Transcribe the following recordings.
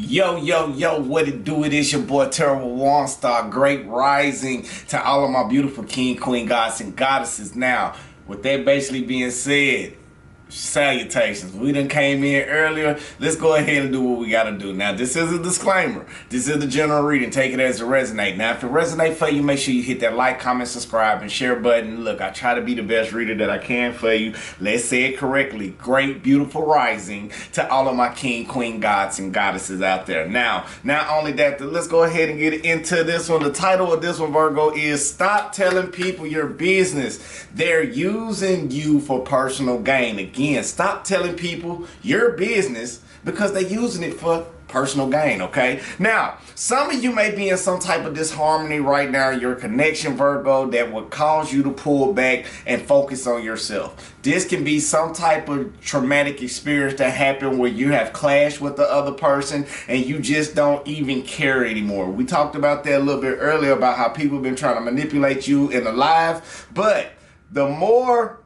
Yo, what it do? It is your boy Terrible One Star. Great rising to all of my beautiful king, queen, gods, and goddesses. Now, with that basically being said, salutations. We done came in earlier. Let's go ahead and do what we gotta do. Now, this is a disclaimer. This is the general reading. Take it as it resonate. Now, if it resonate for you, make sure you hit that like, comment, subscribe, and share button. Look, I try to be the best reader that I can for you. Let's say it correctly. Great, beautiful rising to all of my king, queen, gods, and goddesses out there. Now, not only that, let's go ahead and get into this one. The title of this one, Virgo, is Stop Telling People Your Business. They're using you for personal gain. Again, stop telling people your business because they're using it for personal gain, okay? Now, some of you may be in some type of disharmony right now in your connection, Virgo, that would cause you to pull back and focus on yourself. This can be some type of traumatic experience that happened where you have clashed with the other person and you just don't even care anymore. We talked about that a little bit earlier about how people have been trying to manipulate you in the live, but the more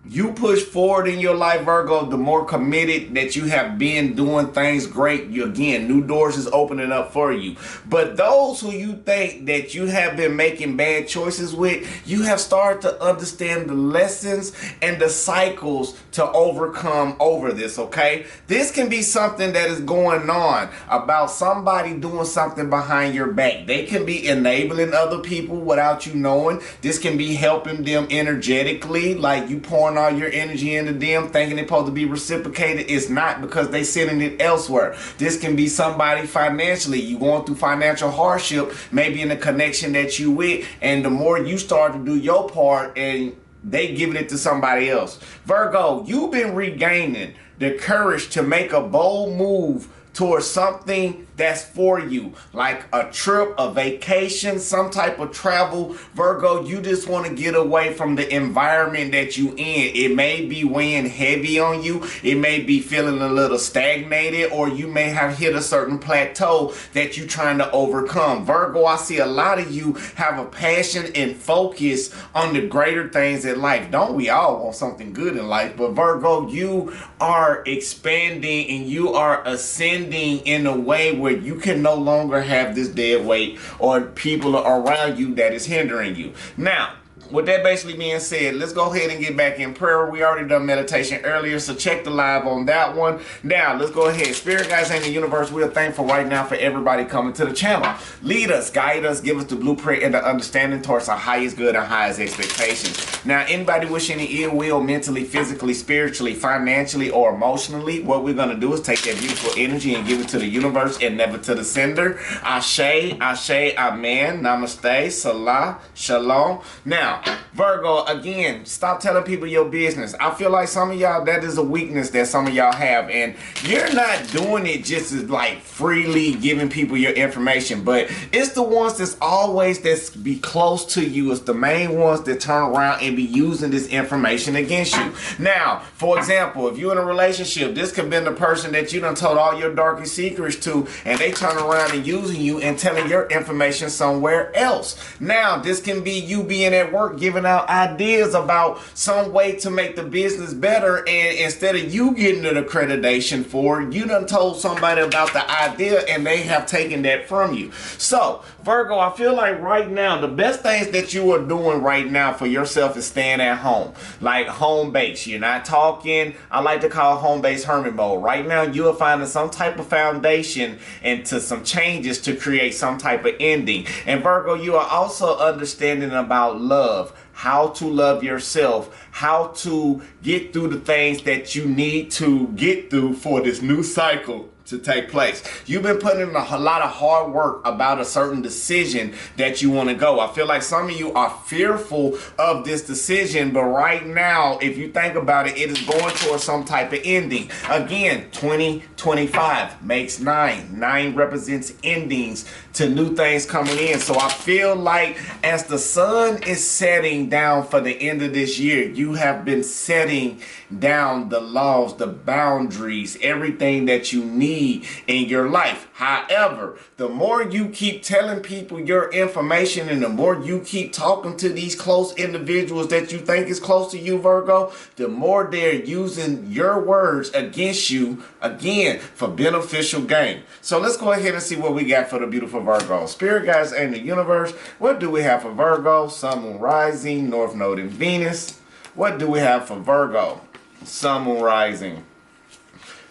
you push forward in your life, Virgo, the more committed that you have been doing things great. Again, new doors is opening up for you. But those who you think that you have been making bad choices with, you have started to understand the lessons and the cycles to overcome over this, okay? This can be something that is going on about somebody doing something behind your back. They can be enabling other people without you knowing. This can be helping them energetically, like you pouring all your energy into them thinking they're supposed to be reciprocated. It's not, because they sending it elsewhere. This can be somebody financially. You going through financial hardship, maybe in the connection that you with, and the more you start to do your part and they giving it to somebody else. Virgo, you've been regaining the courage to make a bold move towards something that's for you, like a trip, a vacation, some type of travel. Virgo, you just want to get away from the environment that you in. It may be weighing heavy on you. It may be feeling a little stagnated, or you may have hit a certain plateau that you're trying to overcome. Virgo, I see a lot of you have a passion and focus on the greater things in life. Don't we all want something good in life? But Virgo, you are expanding and you are ascending in a way where you can no longer have this dead weight or people around you that is hindering you. Now, with that basically being said, let's go ahead and get back in prayer. We already done meditation earlier, so check the live on that one. Now, let's go ahead. Spirit guides and the universe, we are thankful right now for everybody coming to the channel. Lead us, guide us, give us the blueprint and the understanding towards our highest good and highest expectations. Now, anybody wishing any ill will mentally, physically, spiritually, financially, or emotionally, what we're going to do is take that beautiful energy and give it to the universe and never to the sender. Ashe, Ashe, Amen, Namaste, Salah, Shalom. Now, Virgo, again, stop telling people your business. I feel like some of y'all, that is a weakness that some of y'all have, and you're not doing it just as like freely giving people your information, but it's the ones that's be close to you. It's the main ones that turn around and be using this information against you. Now, for example, if you're in a relationship, this could have been the person that you done told all your darkest secrets to, and they turn around and using you and telling your information somewhere else. Now, this can be you being at work giving out ideas about some way to make the business better, and instead of you getting an accreditation for it, you done told somebody about the idea and they have taken that from you. So Virgo, I feel like right now the best things that you are doing right now for yourself is staying at home, like home base. You're not talking, I like to call home base hermit mode. Right now you are finding some type of foundation into some changes to create some type of ending. And Virgo, you are also understanding about love, how to love yourself, how to get through the things that you need to get through for this new cycle to take place. You've been putting in a lot of hard work about a certain decision that you want to go. I feel like some of you are fearful of this decision, but right now, if you think about it, it is going towards some type of ending. Again, 2025 makes 9. 9 represents endings to new things coming in. So I feel like as the sun is setting down for the end of this year, you have been setting down the laws, the boundaries, everything that you need need in your life. However, the more you keep telling people your information and the more you keep talking to these close individuals that you think is close to you, Virgo, the more they're using your words against you, again, for beneficial gain. So let's go ahead and see what we got for the beautiful Virgo. Spirit guides and the universe, what do we have for Virgo? Sun, Moon, Rising, North Node, and Venus. What do we have for Virgo? Sun, Moon, Rising,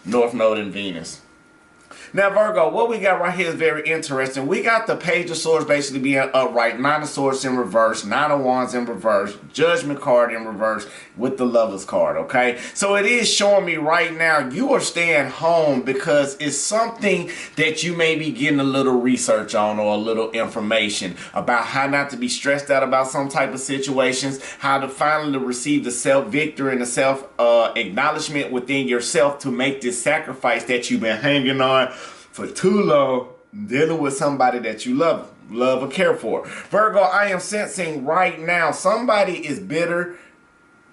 North Node, and Venus. Now, Virgo, what we got right here is very interesting. We got the Page of Swords basically being upright, Nine of Swords in reverse, Nine of Wands in reverse, Judgment card in reverse with the Lovers card, okay? So it is showing me right now you are staying home because it's something that you may be getting a little research on or a little information about how not to be stressed out about some type of situations, how to finally receive the self-victory and the self-acknowledgement within yourself to make this sacrifice that you've been hanging on for too long, dealing with somebody that you love or care for. Virgo, I am sensing right now somebody is bitter,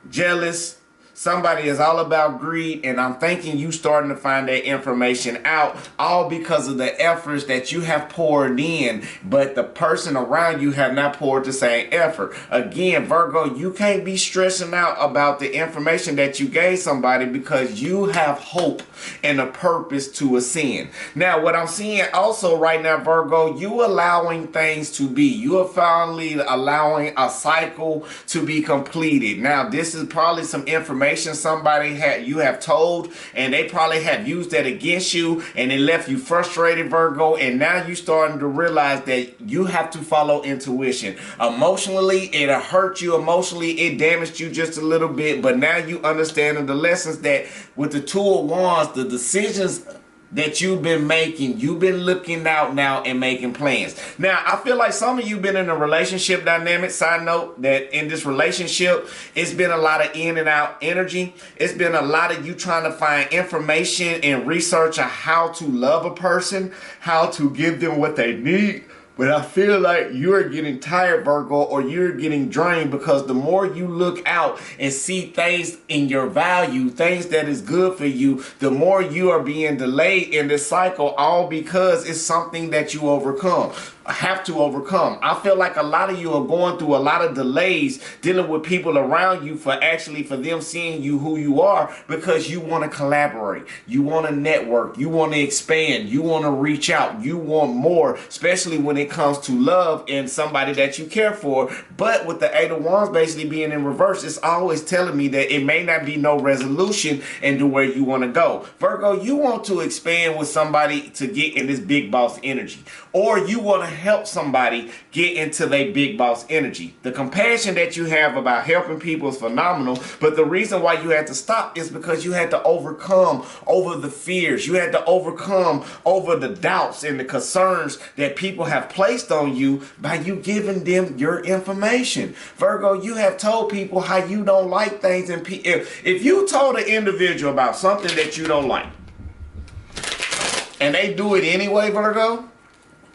jealous, somebody is all about greed, and I'm thinking you starting to find that information out, all because of the efforts that you have poured in, but the person around you have not poured the same effort. Again, Virgo, you can't be stressing out about the information that you gave somebody because you have hope and a purpose to ascend. Now, what I'm seeing also right now, Virgo, you allowing things to be. You are finally allowing a cycle to be completed. Now, this is probably some information somebody you have told, and they probably have used that against you, and it left you frustrated, Virgo, and now you're starting to realize that you have to follow intuition. Emotionally, it hurt you. Emotionally, it damaged you just a little bit, but now you understand the lessons that with the Two of Wands, the decisions that you've been making, you've been looking out now and making plans. Now, I feel like some of you been in a relationship dynamic. Side note, that in this relationship, it's been a lot of in and out energy. It's been a lot of you trying to find information and research on how to love a person, how to give them what they need. But I feel like you're getting tired, Virgo, or you're getting drained because the more you look out and see things in your value, things that is good for you, the more you are being delayed in this cycle, all because it's something that you have to overcome. I feel like a lot of you are going through a lot of delays dealing with people around you for them seeing you who you are, because you want to collaborate, you want to network, you want to expand, you want to reach out, you want more, especially when it comes to love and somebody that you care for. But with the Eight of Wands basically being in reverse, it's always telling me that it may not be no resolution into where you want to go. Virgo, you want to expand with somebody to get in this big boss energy, or you want to help somebody get into their big boss energy. The compassion that you have about helping people is phenomenal, but the reason why you had to stop is because you had to overcome over the fears. You had to overcome over the doubts and the concerns that people have placed on you by you giving them your information. Virgo, you have told people how you don't like things, and if you told an individual about something that you don't like and they do it anyway, Virgo,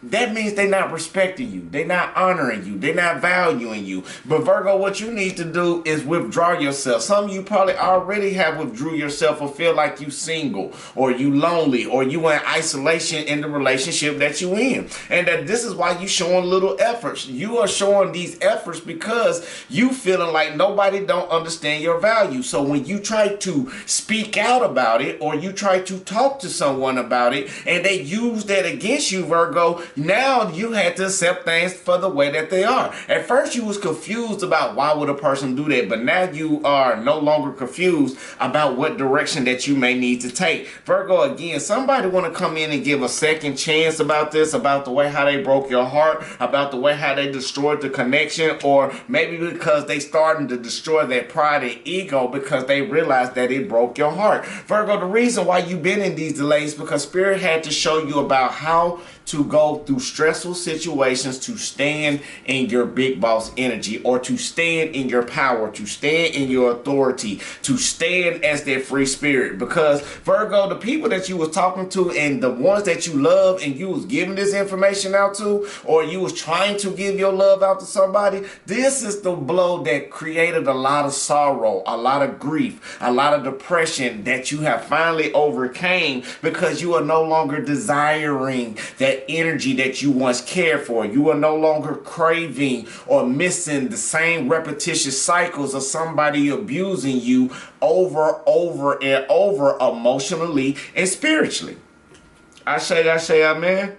that means they're not respecting you. They're not honoring you. They're not valuing you. But Virgo, what you need to do is withdraw yourself. Some of you probably already have withdrew yourself or feel like you single or you lonely or you in isolation in the relationship that you in. And that this is why you showing little efforts. You are showing these efforts because you feeling like nobody don't understand your value. So when you try to speak out about it or you try to talk to someone about it and they use that against you, Virgo, now you had to accept things for the way that they are. At first you was confused about why would a person do that, but now you are no longer confused about what direction that you may need to take. Virgo, again, somebody want to come in and give a second chance about this, about the way how they broke your heart, about the way how they destroyed the connection, or maybe because they starting to destroy their pride and ego because they realized that it broke your heart. Virgo, the reason why you've been in these delays because Spirit had to show you about how to go through stressful situations to stand in your big boss energy, or to stand in your power, to stand in your authority, to stand as that free spirit. Because Virgo, the people that you was talking to and the ones that you love and you was giving this information out to, or you was trying to give your love out to somebody, this is the blow that created a lot of sorrow, a lot of grief, a lot of depression that you have finally overcame, because you are no longer desiring that energy that you once cared for. You are no longer craving or missing the same repetitious cycles of somebody abusing you over and over, emotionally and spiritually. I say, amen.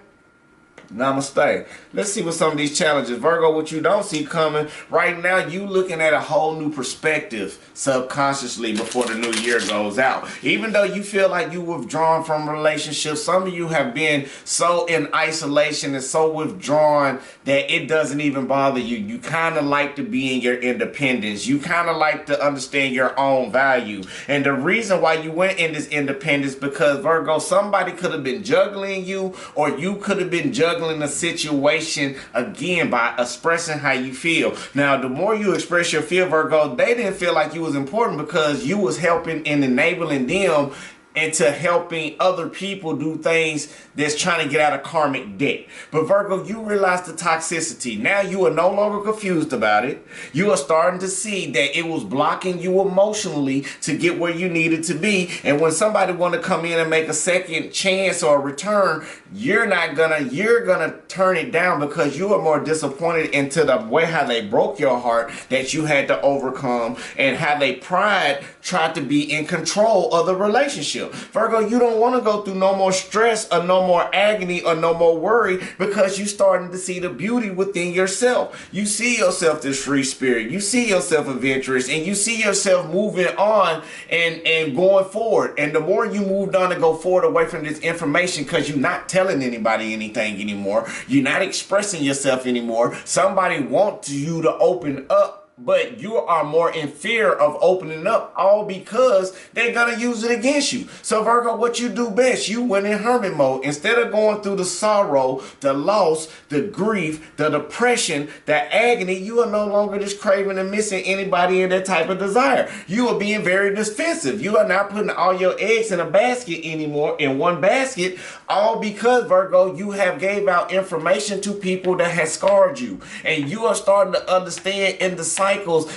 Namaste. Let's see what some of these challenges. Virgo, what you don't see coming. Right now, you looking at a whole new perspective subconsciously before the new year goes out. Even though you feel like you withdrawn from relationships, some of you have been so in isolation and so withdrawn that it doesn't even bother you. You kind of like to be in your independence. You kind of like to understand your own value. And the reason why you went in this independence, because Virgo, somebody could have been juggling you, or you could have been juggling the situation again by expressing how you feel. Now, the more you express your feel, Virgo, they didn't feel like you was important because you was helping and enabling them into helping other people do things that's trying to get out of karmic debt. But Virgo, you realize the toxicity. Now you are no longer confused about it. You are starting to see that it was blocking you emotionally to get where you needed to be. And when somebody want to come in and make a second chance or a return, you're gonna turn it down, because you are more disappointed into the way how they broke your heart that you had to overcome, and how they pride tried to be in control of the relationship. Virgo, you don't want to go through no more stress or no more agony or no more worry, because you starting to see the beauty within yourself. You see yourself this free spirit. You see yourself adventurous, and you see yourself moving on and going forward. And the more you moved on to go forward away from this information, because you're not telling anybody anything anymore, you're not expressing yourself anymore. Somebody wants you to open up, but you are more in fear of opening up, all because they're going to use it against you. So Virgo, what you do best, you went in hermit mode. Instead of going through the sorrow, the loss, the grief, the depression, the agony, you are no longer just craving and missing anybody in that type of desire. You are being very defensive. You are not putting all your eggs in a basket anymore, in one basket, all because, Virgo, you have gave out information to people that has scarred you. And you are starting to understand in the cycles,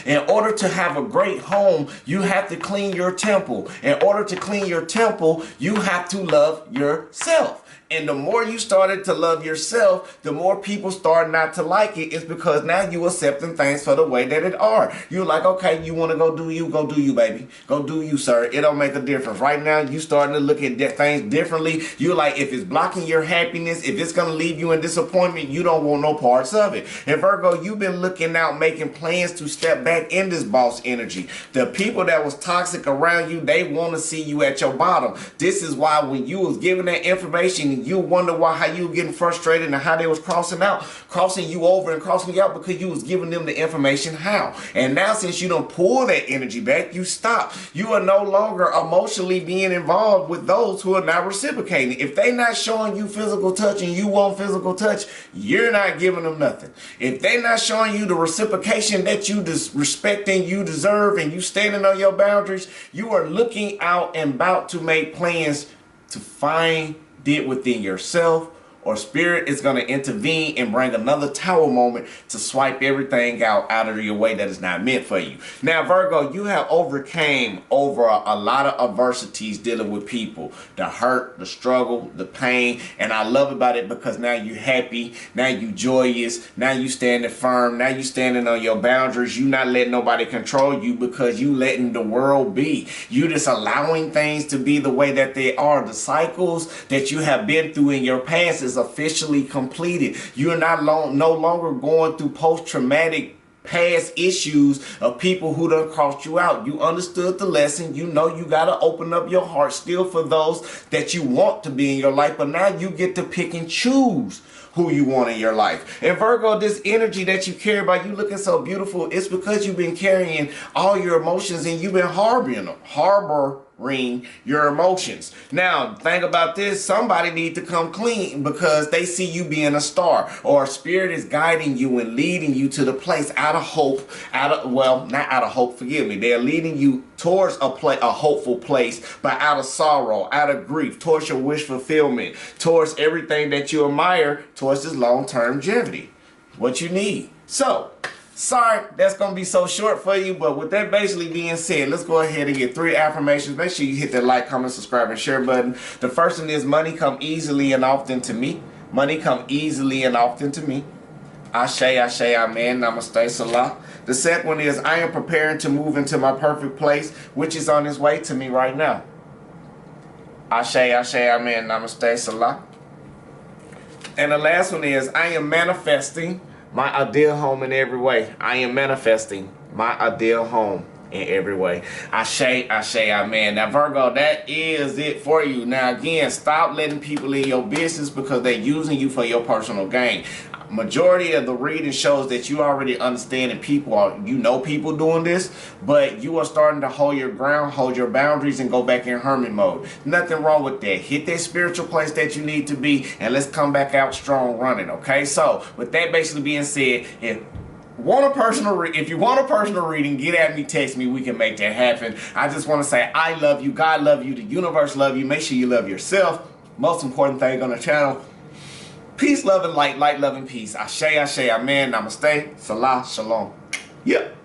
in order to have a great home, you have to clean your temple. In order to clean your temple, you have to love yourself. And the more you started to love yourself, the more people start not to like it. It's because now you accepting things for the way that it are. You're like, okay, you want to go do you, baby. Go do you, sir. It don't make a difference. Right now, you starting to look at things differently. You're like, if it's blocking your happiness, if it's going to leave you in disappointment, you don't want no parts of it. And Virgo, you've been looking out, making plans to step back in this boss energy. The people that was toxic around you, they want to see you at your bottom. This is why when you was giving that information, you wonder how you were getting frustrated and how they was crossing you over and crossing you out, because you was giving them the information how. And now, since you don't pull that energy back, you stop. You are no longer emotionally being involved with those who are not reciprocating. If they not showing you physical touch and you want physical touch, you're not giving them nothing. If they not showing you the reciprocation that you respect and you deserve, and you standing on your boundaries, you are looking out and about to make plans to find it within yourself, or spirit is going to intervene and bring another tower moment to swipe everything out of your way that is not meant for you. Now, Virgo, you have overcame over a lot of adversities dealing with people, the hurt, the struggle, the pain, and I love about it because now you happy, now you joyous, now you standing firm, now you standing on your boundaries. You not letting nobody control you, because you letting the world be. You just allowing things to be the way that they are. The cycles that you have been through in your past is officially completed. You are not no longer going through post-traumatic past issues of people who done crossed you out. You understood the lesson. You know you got to open up your heart still for those that you want to be in your life, but now you get to pick and choose who you want in your life. And Virgo, this energy that you carry about, you looking so beautiful, it's because you've been carrying all your emotions and you've been harboring your emotions. Now, think about this. Somebody need to come clean because they see you being a star, or spirit is guiding you and leading you to the place out of hope, well, not out of hope, forgive me. They're leading you towards a hopeful place, but out of sorrow, out of grief, towards your wish fulfillment, towards everything that you admire, towards this long-term longevity, what you need. So, sorry, that's going to be so short for you, but with that basically being said, let's go ahead and get 3 affirmations. Make sure you hit that like, comment, subscribe, and share button. The first one is money come easily and often to me. Money come easily and often to me. Ashe, Ashe, Amen, Namaste, Salah. The second one is I am preparing to move into my perfect place, which is on its way to me right now. Ashe, Ashe, Amen, Namaste, Salah. And the last one is I am manifesting my ideal home in every way. I am manifesting my ideal home in every way. Ashe, Ashe, Amen. Now, Virgo, that is it for you. Now, again, stop letting people in your business because they're using you for your personal gain. Majority of the reading shows that you already understand that people are, you know, people doing this, but you are starting to hold your ground, hold your boundaries, and go back in hermit mode. Nothing wrong with that. Hit that spiritual place that you need to be, and let's come back out strong running, okay? So, with that basically being said, if you want a personal reading, get at me, text me, we can make that happen. I just want to say I love you, God love you, the universe love you. Make sure you love yourself. Most important thing on the channel. Peace, love, and light, love, and peace. Ashe, Ashe, Amen, Namaste, Salah, Shalom. Yep.